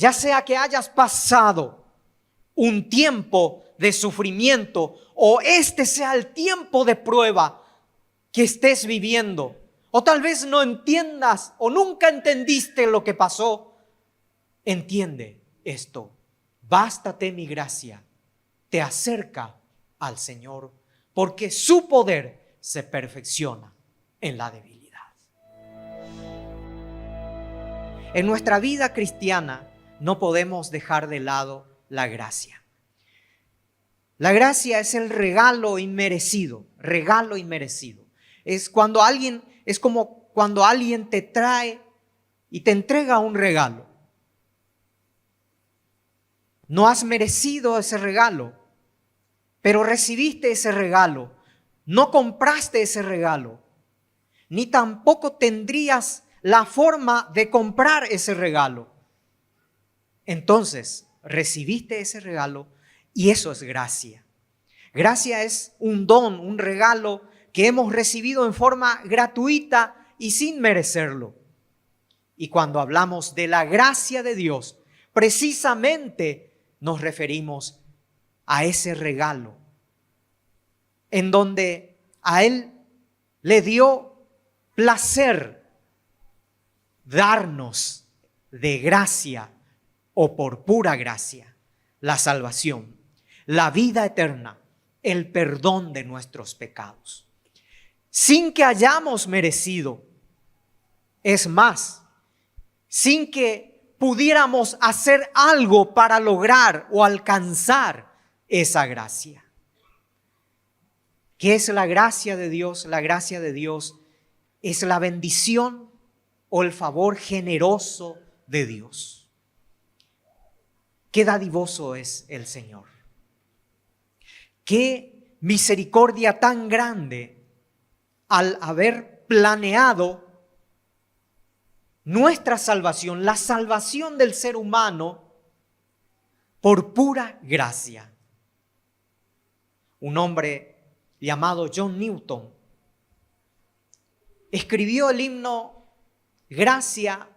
ya sea que hayas pasado un tiempo de sufrimiento o este sea el tiempo de prueba que estés viviendo, o tal vez no entiendas o nunca entendiste lo que pasó, entiende esto: bástate mi gracia, te acerca al Señor, porque su poder se perfecciona en la debilidad. En nuestra vida cristiana no podemos dejar de lado la gracia. La gracia es el regalo inmerecido, regalo inmerecido. Es como cuando alguien te trae y te entrega un regalo. No has merecido ese regalo, pero recibiste ese regalo. No compraste ese regalo, ni tampoco tendrías la forma de comprar ese regalo. Entonces, recibiste ese regalo y eso es gracia. Gracia es un don, un regalo que hemos recibido en forma gratuita y sin merecerlo. Y cuando hablamos de la gracia de Dios, precisamente nos referimos a ese regalo en donde a Él le dio placer darnos de gracia o por pura gracia la salvación, la vida eterna, el perdón de nuestros pecados, sin que hayamos merecido. Es más, sin que pudiéramos hacer algo para lograr o alcanzar esa gracia. ¿Qué es la gracia de Dios? La gracia de Dios es la bendición o el favor generoso de Dios. Qué dadivoso es el Señor. Qué misericordia tan grande al haber planeado nuestra salvación, la salvación del ser humano por pura gracia. Un hombre llamado John Newton escribió el himno Gracia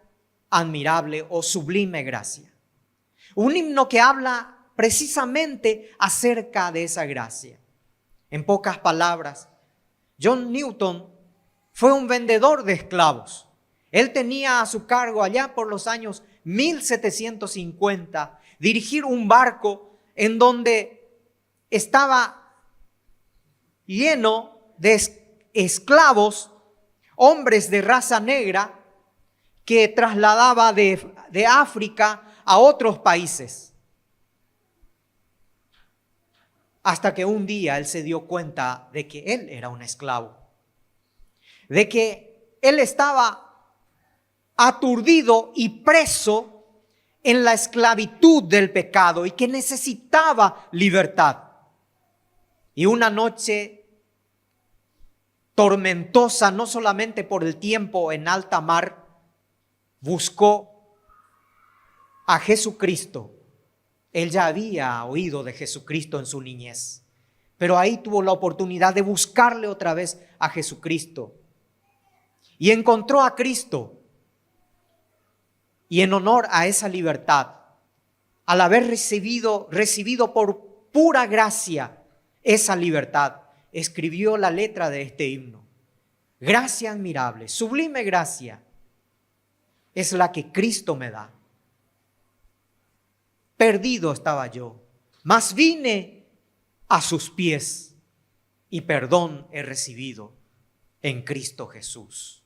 admirable o sublime gracia. Un himno que habla precisamente acerca de esa gracia. En pocas palabras, John Newton fue un vendedor de esclavos. Él tenía a su cargo allá por los años 1750 dirigir un barco en donde estaba lleno de esclavos, hombres de raza negra que trasladaba de África a otros países. Hasta que un día él se dio cuenta de que él era un esclavo, de que él estaba aturdido y preso en la esclavitud del pecado y que necesitaba libertad. Y una noche tormentosa, no solamente por el tiempo en alta mar, buscó a Jesucristo. Él ya había oído de Jesucristo en su niñez, pero ahí tuvo la oportunidad de buscarle otra vez a Jesucristo. Y encontró a Cristo. Y en honor a esa libertad, al haber recibido por pura gracia esa libertad, escribió la letra de este himno. Gracia admirable, sublime gracia, es la que Cristo me da. Perdido estaba yo, mas vine a sus pies y perdón he recibido en Cristo Jesús.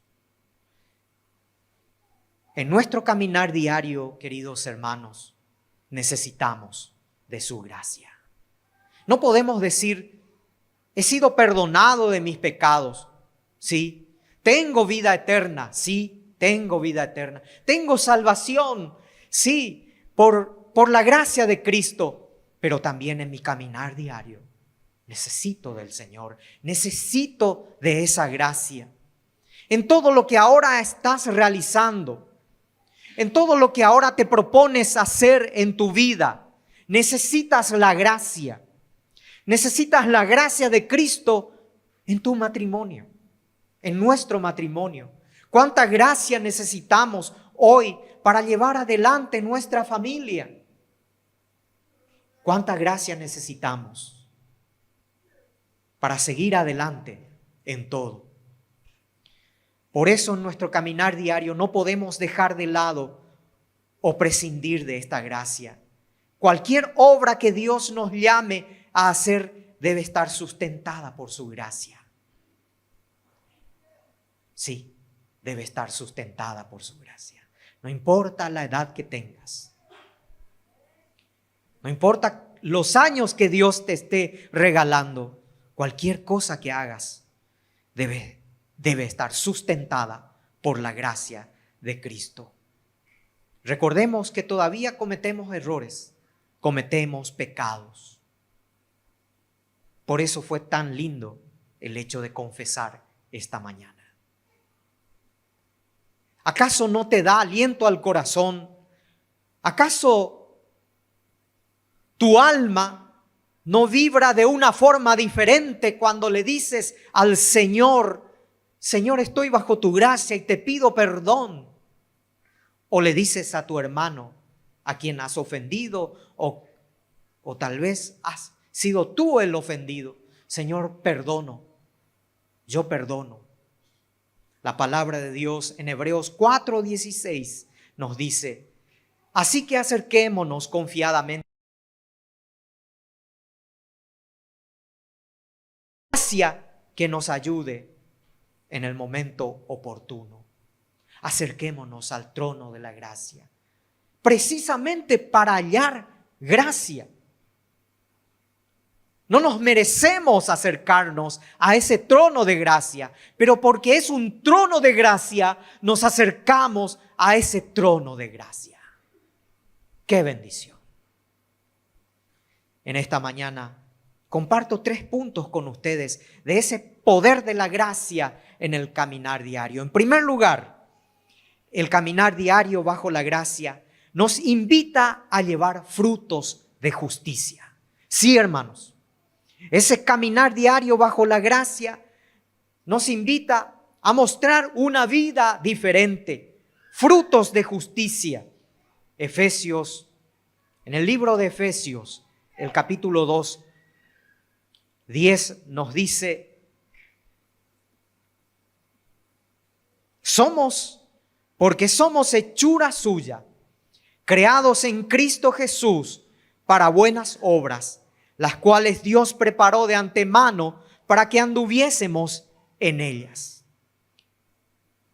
En nuestro caminar diario, queridos hermanos, necesitamos de su gracia. No podemos decir, he sido perdonado de mis pecados. Sí, tengo vida eterna. Sí, tengo vida eterna. Tengo salvación. Sí, por la gracia de Cristo. Pero también en mi caminar diario necesito del Señor. Necesito de esa gracia. En todo lo que ahora estás realizando, en todo lo que ahora te propones hacer en tu vida, necesitas la gracia. Necesitas la gracia de Cristo en tu matrimonio, en nuestro matrimonio. ¿Cuánta gracia necesitamos hoy para llevar adelante nuestra familia. ¿Cuánta gracia necesitamos para seguir adelante en todo? Por eso en nuestro caminar diario no podemos dejar de lado o prescindir de esta gracia. Cualquier obra que Dios nos llame a hacer debe estar sustentada por su gracia. Sí, debe estar sustentada por su gracia. No importa la edad que tengas. No importa los años que Dios te esté regalando. Cualquier cosa que hagas debe estar sustentada por la gracia de Cristo. Recordemos que todavía cometemos errores, cometemos pecados. Por eso fue tan lindo el hecho de confesar esta mañana. ¿Acaso no te da aliento al corazón? ¿Acaso tu alma no vibra de una forma diferente cuando le dices al Señor: Señor, estoy bajo tu gracia y te pido perdón? O le dices a tu hermano a quien has ofendido, o tal vez has sido tú el ofendido: Señor, perdono, yo perdono. La palabra de Dios en Hebreos 4:16 nos dice: así que acerquémonos confiadamente a la gracia que nos ayude en el momento oportuno. Acerquémonos al trono de la gracia, precisamente para hallar gracia. No nos merecemos acercarnos a ese trono de gracia, pero porque es un trono de gracia, nos acercamos a ese trono de gracia. ¡Qué bendición! En esta mañana comparto 3 puntos con ustedes de ese poder de la gracia en el caminar diario. En primer lugar, el caminar diario bajo la gracia nos invita a llevar frutos de justicia. Sí, hermanos, ese caminar diario bajo la gracia nos invita a mostrar una vida diferente, frutos de justicia. En el libro de Efesios, el capítulo 2, 10 nos dice: porque somos hechura suya, creados en Cristo Jesús para buenas obras, las cuales Dios preparó de antemano para que anduviésemos en ellas.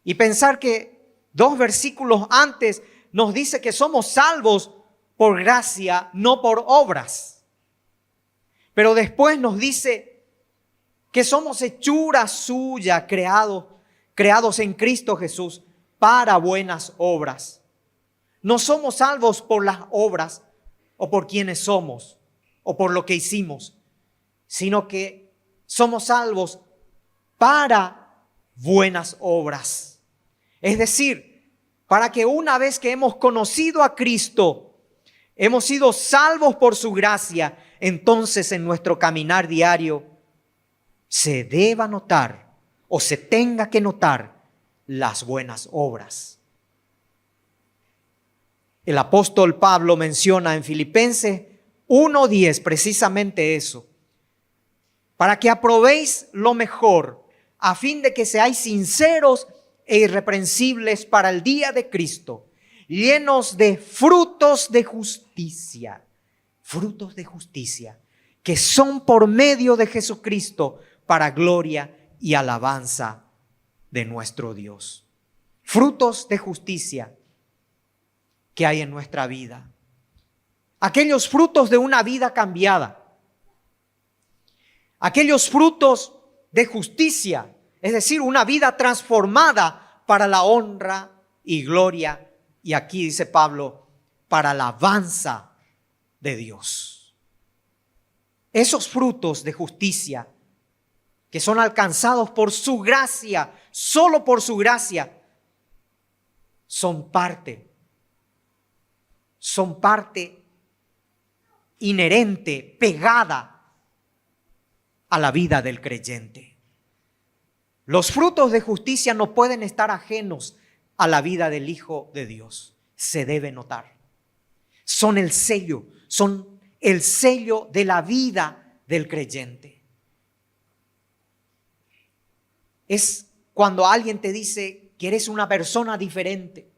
Y pensar que 2 versículos antes nos dice que somos salvos por gracia, no por obras. Pero después nos dice que somos hechura suya, creados en Cristo Jesús para buenas obras. No somos salvos por las obras o por quienes somos o por lo que hicimos, sino que somos salvos para buenas obras. Es decir, para que una vez que hemos conocido a Cristo, hemos sido salvos por su gracia, entonces en nuestro caminar diario se deba notar o se tenga que notar las buenas obras. El apóstol Pablo menciona en Filipenses 1:10 precisamente eso: para que aprobéis lo mejor, a fin de que seáis sinceros e irreprensibles para el día de Cristo, llenos de frutos de justicia, que son por medio de Jesucristo para gloria y alabanza de nuestro Dios. Frutos de justicia que hay en nuestra vida. Aquellos frutos de una vida cambiada. Aquellos frutos de justicia, es decir, una vida transformada para la honra y gloria, y aquí dice Pablo, para la alabanza de Dios. Esos frutos de justicia que son alcanzados por su gracia, solo por su gracia, son parte inherente, pegada a la vida del creyente. Los frutos de justicia no pueden estar ajenos a la vida del Hijo de Dios. se debe notar. Son el sello de la vida del creyente. Es cuando alguien te dice que eres una persona diferente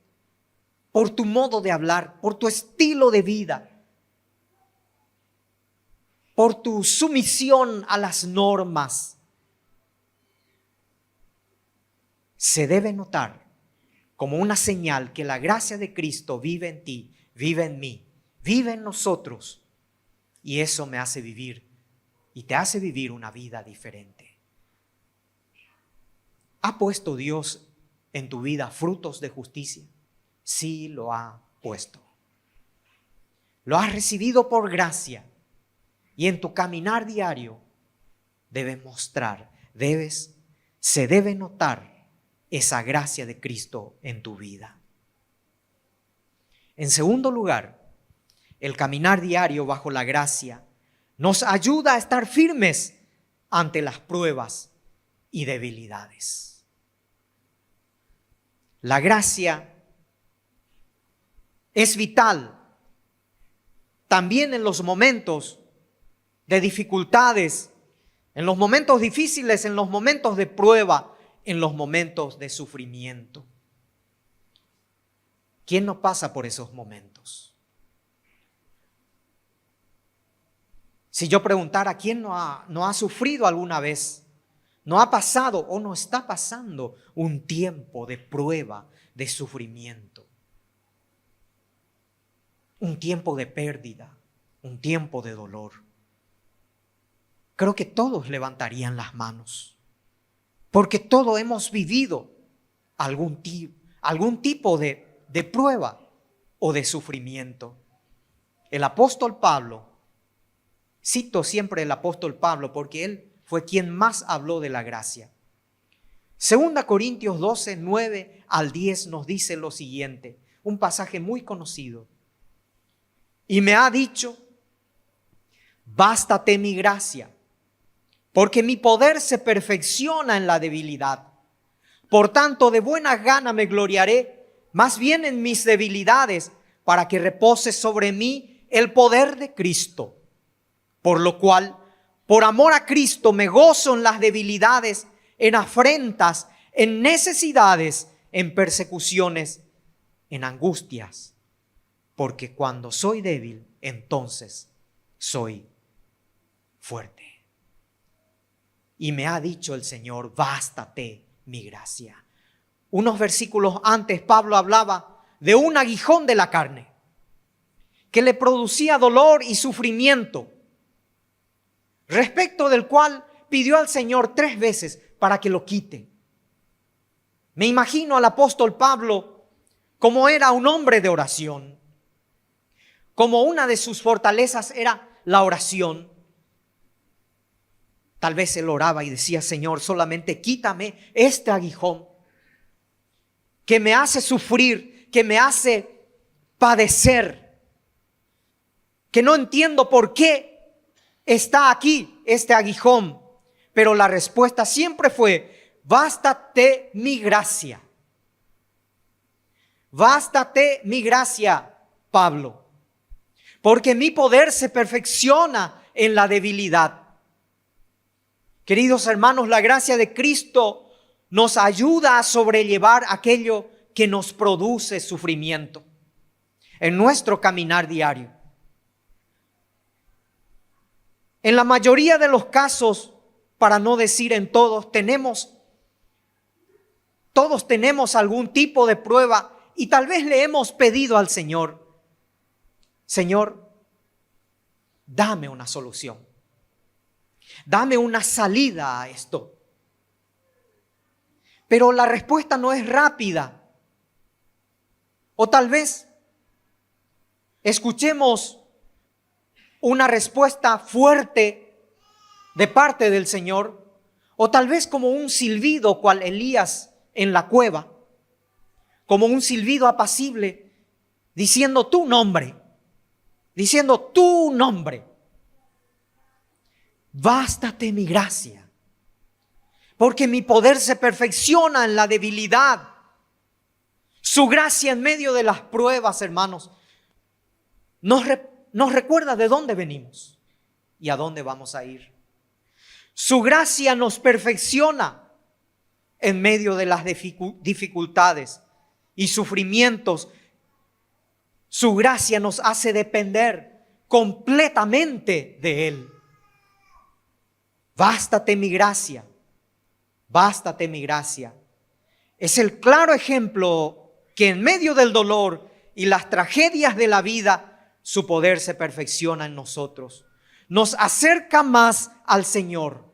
por tu modo de hablar, por tu estilo de vida, por tu sumisión a las normas. Se debe notar como una señal que la gracia de Cristo vive en ti, vive en mí, vive en nosotros. Y eso me hace vivir y te hace vivir una vida diferente. ¿Ha puesto Dios en tu vida frutos de justicia? Sí, lo ha puesto. Lo has recibido por gracia. Y en tu caminar diario se debe notar esa gracia de Cristo en tu vida. En segundo lugar, el caminar diario bajo la gracia nos ayuda a estar firmes ante las pruebas y debilidades. La gracia es vital también en los momentos de dificultades, en los momentos difíciles, en los momentos de prueba, en los momentos de sufrimiento. ¿Quién no pasa por esos momentos? Si yo preguntara quién no ha sufrido alguna vez, no ha pasado o no está pasando un tiempo de prueba, de sufrimiento, un tiempo de pérdida, un tiempo de dolor. Creo que todos levantarían las manos, porque todos hemos vivido algún tipo de prueba o de sufrimiento. El apóstol Pablo, cito siempre el apóstol Pablo porque él fue quien más habló de la gracia. 2 Corintios 12, 9 al 10 nos dice lo siguiente, un pasaje muy conocido. Y me ha dicho, bástate mi gracia, porque mi poder se perfecciona en la debilidad. Por tanto, de buena gana me gloriaré, más bien en mis debilidades, para que repose sobre mí el poder de Cristo. Por lo cual, por amor a Cristo, me gozo en las debilidades, en afrentas, en necesidades, en persecuciones, en angustias. Porque cuando soy débil, entonces soy fuerte. Y me ha dicho el Señor, bástate mi gracia. Unos versículos antes Pablo hablaba de un aguijón de la carne que le producía dolor y sufrimiento, respecto del cual pidió al Señor 3 veces para que lo quite. Me imagino al apóstol Pablo como era un hombre de oración, como una de sus fortalezas era la oración. Tal vez él oraba y decía, Señor, solamente quítame este aguijón que me hace sufrir, que me hace padecer, que no entiendo por qué está aquí este aguijón. Pero la respuesta siempre fue, bástate mi gracia. Bástate mi gracia, Pablo, porque mi poder se perfecciona en la debilidad. Queridos hermanos, la gracia de Cristo nos ayuda a sobrellevar aquello que nos produce sufrimiento en nuestro caminar diario. En la mayoría de los casos, para no decir en todos, todos tenemos algún tipo de prueba y tal vez le hemos pedido al Señor, Señor, dame una solución. Dame una salida a esto. Pero la respuesta no es rápida. O tal vez escuchemos una respuesta fuerte de parte del Señor. O tal vez como un silbido cual Elías en la cueva. Como un silbido apacible diciendo tu nombre. Diciendo tu nombre. Bástate mi gracia, porque mi poder se perfecciona en la debilidad. Su gracia en medio de las pruebas, hermanos, nos recuerda de dónde venimos y a dónde vamos a ir. Su gracia nos perfecciona en medio de las dificultades y sufrimientos. Su gracia nos hace depender completamente de Él. Bástate mi gracia, bástate mi gracia. Es el claro ejemplo que en medio del dolor y las tragedias de la vida, su poder se perfecciona en nosotros. Nos acerca más al Señor.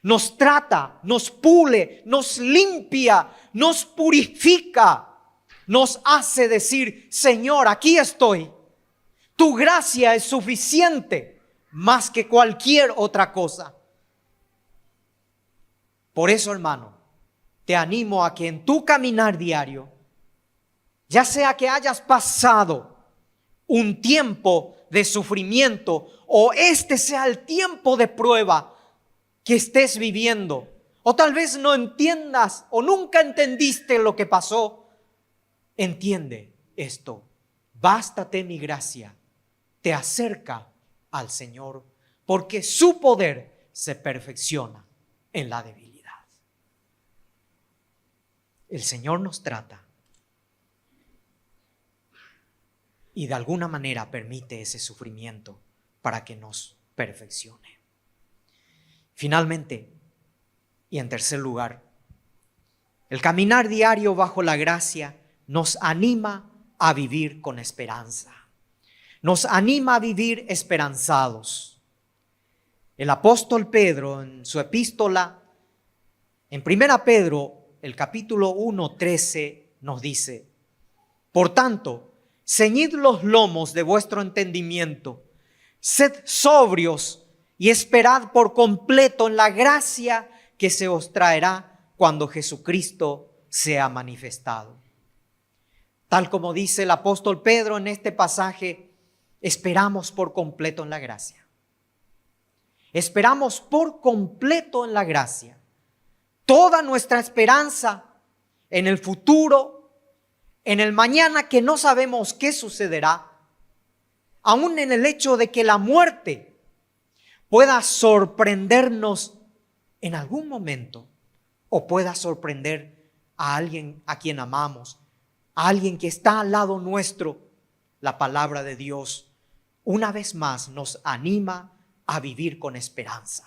Nos trata, nos pule, nos limpia, nos purifica. Nos hace decir: Señor, aquí estoy. Tu gracia es suficiente más que cualquier otra cosa. Por eso, hermano, te animo a que en tu caminar diario, ya sea que hayas pasado un tiempo de sufrimiento o este sea el tiempo de prueba que estés viviendo, o tal vez no entiendas o nunca entendiste lo que pasó, entiende esto: bástate mi gracia, te acerca al Señor, porque su poder se perfecciona en la debilidad. El Señor nos trata y de alguna manera permite ese sufrimiento para que nos perfeccione. Finalmente, y en tercer lugar, el caminar diario bajo la gracia nos anima a vivir con esperanza. Nos anima a vivir esperanzados. El apóstol Pedro, en su epístola, en 1 Pedro, el capítulo 1, 13, nos dice: por tanto, ceñid los lomos de vuestro entendimiento, sed sobrios y esperad por completo en la gracia que se os traerá cuando Jesucristo sea manifestado. Tal como dice el apóstol Pedro en este pasaje, esperamos por completo en la gracia. Esperamos por completo en la gracia. Toda nuestra esperanza en el futuro, en el mañana que no sabemos qué sucederá, aún en el hecho de que la muerte pueda sorprendernos en algún momento o pueda sorprender a alguien a quien amamos, a alguien que está al lado nuestro. La palabra de Dios una vez más nos anima a vivir con esperanza.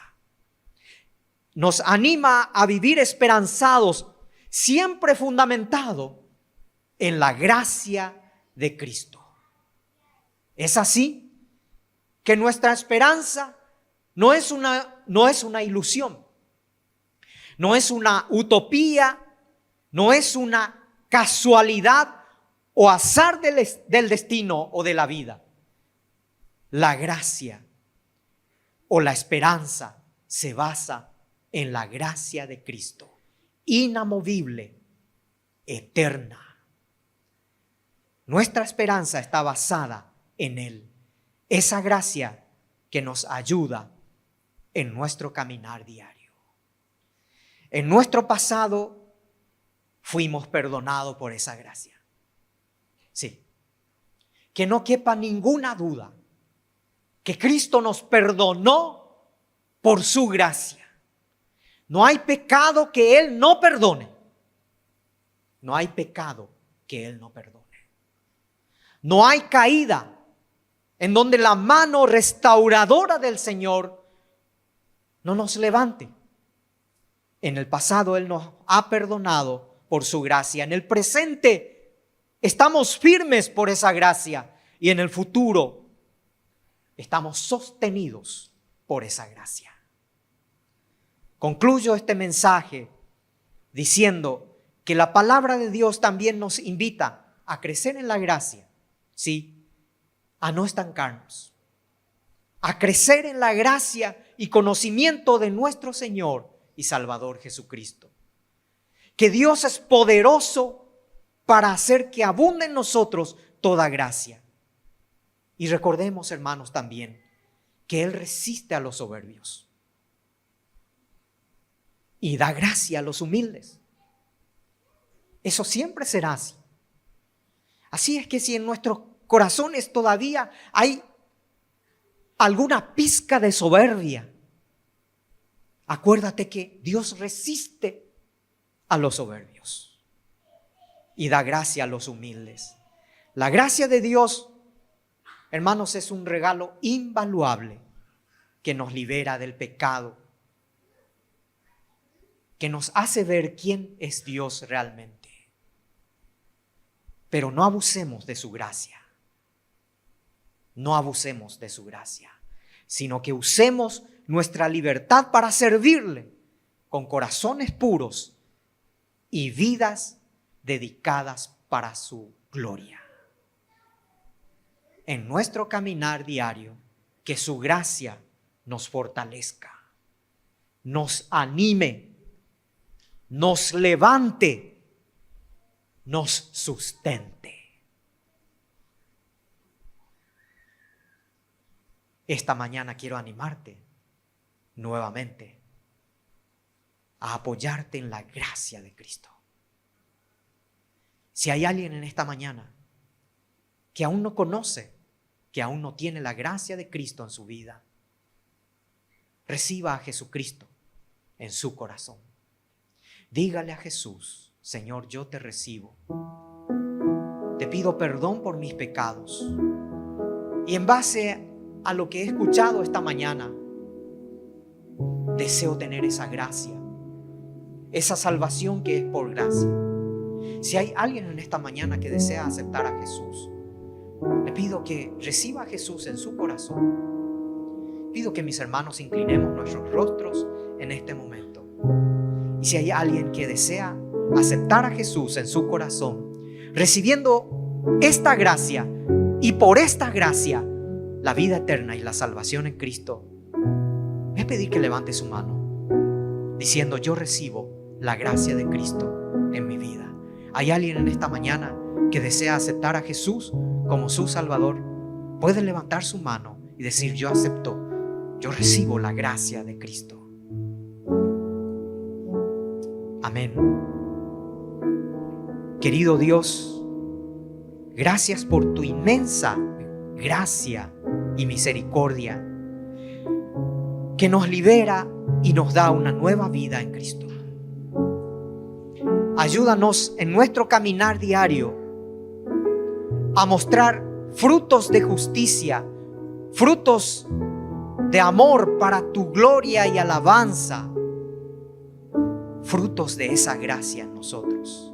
Nos anima a vivir esperanzados, siempre fundamentado en la gracia de Cristo. Es así que nuestra esperanza no es una ilusión, no es una utopía, no es una casualidad o azar del destino o de la vida. La gracia o la esperanza se basa en la gracia de Cristo, inamovible, eterna. Nuestra esperanza está basada en Él, esa gracia que nos ayuda en nuestro caminar diario. En nuestro pasado fuimos perdonados por esa gracia. Sí, que no quepa ninguna duda que Cristo nos perdonó por su gracia. No hay pecado que Él no perdone. No hay pecado que Él no perdone. No hay caída en donde la mano restauradora del Señor no nos levante. En el pasado Él nos ha perdonado por su gracia. En el presente estamos firmes por esa gracia. Y en el futuro estamos sostenidos por esa gracia. Concluyo este mensaje diciendo que la palabra de Dios también nos invita a crecer en la gracia, sí, a no estancarnos, a crecer en la gracia y conocimiento de nuestro Señor y Salvador Jesucristo. Que Dios es poderoso para hacer que abunde en nosotros toda gracia. Y recordemos, hermanos, también que Él resiste a los soberbios y da gracia a los humildes. Eso siempre será así. Así es que si en nuestros corazones todavía hay alguna pizca de soberbia, acuérdate que Dios resiste a los soberbios y da gracia a los humildes. La gracia de Dios, hermanos, es un regalo invaluable que nos libera del pecado, que nos hace ver quién es Dios realmente. Pero no abusemos de su gracia. No abusemos de su gracia, sino que usemos nuestra libertad para servirle con corazones puros y vidas dedicadas para su gloria. En nuestro caminar diario, que su gracia nos fortalezca, nos anime, nos levante, nos sustente. Esta mañana quiero animarte nuevamente a apoyarte en la gracia de Cristo. Si hay alguien en esta mañana que aún no conoce, que aún no tiene la gracia de Cristo en su vida, reciba a Jesucristo en su corazón. Dígale a Jesús: Señor, yo te recibo. Te pido perdón por mis pecados. Y en base a lo que he escuchado esta mañana, deseo tener esa gracia, esa salvación que es por gracia. Si hay alguien en esta mañana que desea aceptar a Jesús, le pido que reciba a Jesús en su corazón. Pido que mis hermanos inclinemos nuestros rostros en este momento. Y si hay alguien que desea aceptar a Jesús en su corazón, recibiendo esta gracia y por esta gracia la vida eterna y la salvación en Cristo, voy a pedir que levante su mano diciendo: yo recibo la gracia de Cristo en mi vida. ¿Hay alguien en esta mañana que desea aceptar a Jesús como su Salvador? Puede levantar su mano y decir: yo acepto, yo recibo la gracia de Cristo. Amén. Querido Dios, gracias por tu inmensa gracia y misericordia que nos libera y nos da una nueva vida en Cristo. Ayúdanos en nuestro caminar diario a mostrar frutos de justicia, frutos de amor para tu gloria y alabanza, frutos de esa gracia en nosotros.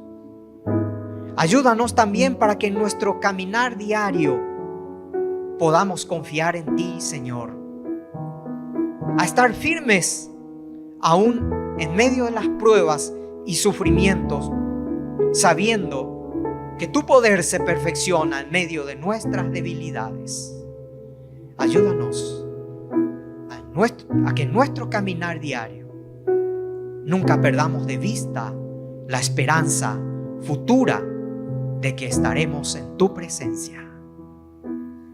Ayúdanos también para que en nuestro caminar diario podamos confiar en ti, Señor, a estar firmes aún en medio de las pruebas y sufrimientos, sabiendo que tu poder se perfecciona en medio de nuestras debilidades. Ayúdanos a que en nuestro caminar diario nunca perdamos de vista la esperanza futura de que estaremos en tu presencia.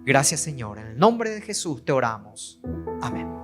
Gracias, Señor. En el nombre de Jesús te oramos. Amén.